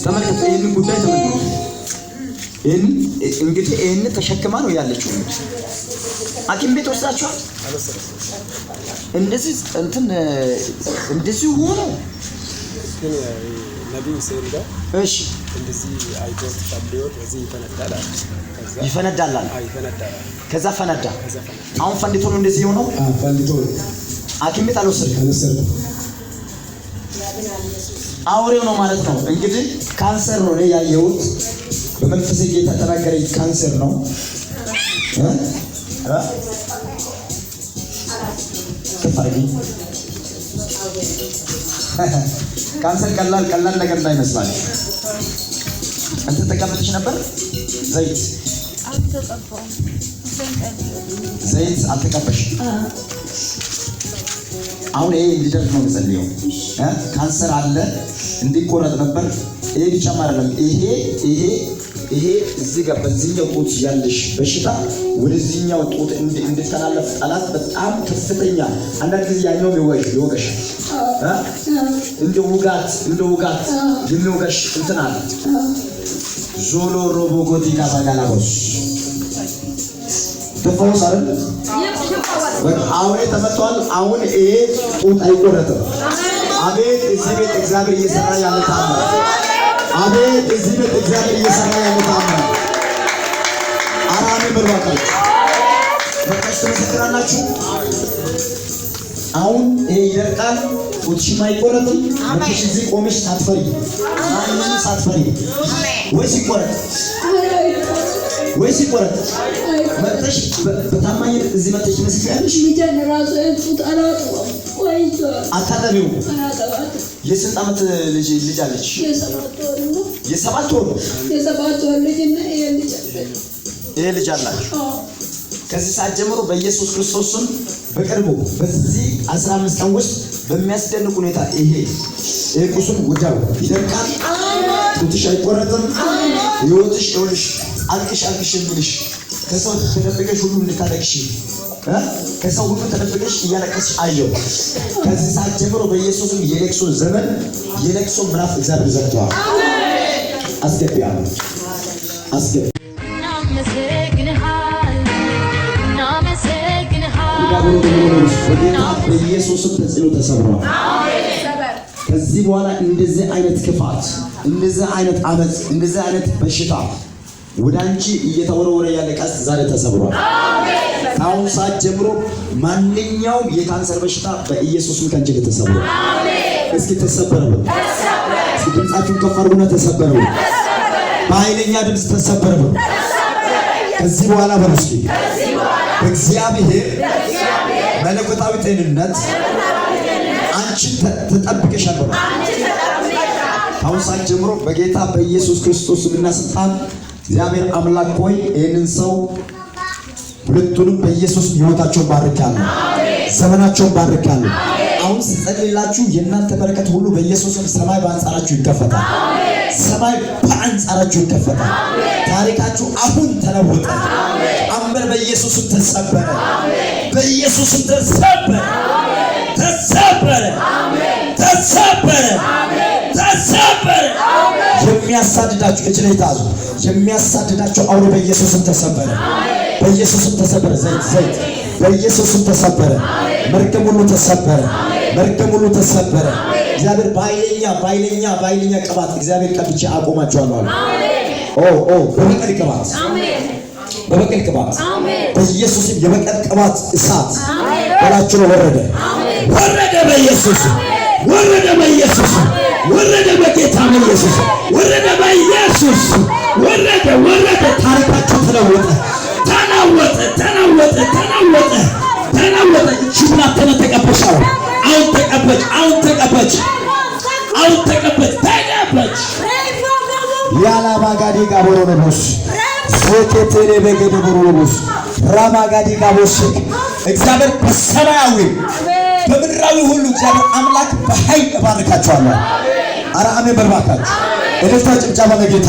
ተመልከቱ ይሄን ጉዳይ ተመልከቱ። እንግዲህ ይሄን ተሸክማ ነው ያለችው። ሐኪም ቤት ወስዳችኋል? እንደዚህ ሆኖ ነብዩ ሰይዳ እሺ እንደዚህ አይቶት ጸልዮ እዚህ ይፈነዳል። ከዛ ፈነዳ። አሁን ፈንድቶ ነው እንደዚህ ሆኖ ፈንድቶ ሐኪም ቤት አልወሰድም። አውሬው ነው ማለት ነው። እንግዲህ ካንሰር ነው ያየሁት። በመንፈስ ጌታ ተናገረኝ። ካንሰር ነው ከፋሪ ካንሰር ቀላል ነገር እንዳይመስላችሁ። አንተ ተቀበልሽ ነበር ዘይት አልተቀበልሽ። አሁን ይሄ እንዲደርስ ነው የምጸልየው። ካንሰር አለ እንዲቆረጥ ነበር። ይሄ ብቻ አይደለም። ይሄ እዚህ ጋር በዚህኛው ጡት ያለሽ በሽታ ወደዚህኛው ጡት እንድትተላለፍ ጠላት በጣም ከፍተኛ አንዳንድ ጊዜ ያኛው ይወጋሻል። እንደ ውጋት የሚወጋሽ እንትን አለ። ዞሎ ሮቦጎቲ ካባጋላቦስ ተፈውስ አይደል? አሁን ተመቷል። አሁን ይሄ ጡት አይቆረጥም። አቤት እዚህ ቤት እግዚአብሔር እየሰራ ያለ ታምር! አቤት እዚህ ቤት እግዚአብሔር እየሰራ ያለ ታምር! አራሚ በርባካች በቀስተ መስከራናችሁ። አሁን ይሄ ይደርቃል። ጡትሽም አይቆረጥም። አንቺ እዚህ ቆመሽ ሳትፈሪ ወይስ ይቆረጥ መጥተሽ በታማኝነት እዚህ መጥተሽ መስከራለሽ። ልጅን ራሱ ጡት አታጠቢው። የስንት ዓመት ልጅ አለች? የሰባት ወር ልጅ እና ይሄ ልጅ አላችሁ። ከዚህ ሰዓት ጀምሮ በኢየሱስ ክርስቶስ ስም በቅርቡ በዚህ 15 ቀን ውስጥ በሚያስደንቅ ሁኔታ ይሄ ቁስል ወዲያው ይደርቃል። ጡትሽ አይቆረጥም። ህይወትሽ ይኸውልሽ አልቅሽ የሚልሽ ከሰው ተደብቀሽ ሁሉ እንድታለቅሽ ከሰው ሁሉ ተደብቀሽ እያለቀስሽ አየሁ። ከዚህ ሰዓት ጀምሮ በኢየሱስም የለቅሶ ዘመን የለቅሶ ምዕራፍ እግዚአብሔር ዘግቷል። አስገቢያለሁ። በኢየሱስም ተጽዕኖ ተሰብሯል። ከዚህ በኋላ እንደዚህ አይነት ክፋት፣ እንደዚህ አይነት አመጽ፣ እንደዚህ አይነት በሽታ ወደ አንቺ እየተወረወረ ያለ ቀስት ዛሬ ተሰብሯል። አሁን ሰዓት ጀምሮ ማንኛውም የካንሰር በሽታ በኢየሱስም ከአንቺ ላይ ተሰብሯል። እስኪ ተሰበረ። እስኪ ድምጻችሁን ከፍ አድርጉና ተሰበረ። በኃይለኛ ድምጽ ተሰበረ። ከዚህ በኋላ በርስኪ እግዚአብሔር መለኮታዊ ጤንነት አንቺን ተጠብቀሻል። አሁን ሰዓት ጀምሮ በጌታ በኢየሱስ ክርስቶስ ስምና ስልጣን እግዚአብሔር አምላክ ሆይ ይህንን ሰው ሁለቱንም በኢየሱስ ሕይወታቸውን ባርካለሁ፣ ዘመናቸውን ባርካለሁ። አሁን ስጸልይላችሁ የእናንተ በረከት ሁሉ በኢየሱስም ሰማይ በአንጻራችሁ ይከፈታል። ሰማይ በአንጻራችሁ ይከፈታል። ታሪካችሁ አሁን ተለወጠ። ቀንበር በኢየሱስም ተሰበረ። በኢየሱስም ተሰበረ። የሚያሳድዳችሁ እጅ ላይ ታዙ። የሚያሳድዳችሁ አውሬ በኢየሱስም ተሰበረ። በኢየሱስም ተሰበረ። ዘይት በኢየሱስም ተሰበረ። መርገም ሁሉ ተሰበረ። እግዚአብሔር በኃይለኛ ቅባት እግዚአብሔር ቀብቼ አቆማችኋለሁ አለ። በበቀል ቅባት በኢየሱስም የበቀል ቅባት እሳት ወላችሁ ነው ወረደ። ወረደ በጌታ በኢየሱስ ወረደ። ታሪካችሁ ተናወጠ። ሽብላ ተቀበሻው። አሁን ተቀበች። ያላ ባጋዲ ጋቦሮኖስ ሶኬቴኔ በገደ ቦሮኖስ ራማጋዲ ጋቦስ እግዚአብሔር በሰማያዊ በምድራዊ ሁሉ እግዚአብሔር አምላክ በኃይል ባርካችኋለሁ። አረ አሜን በርባካችሁ እልልታ ጭብጨባ ለጌታ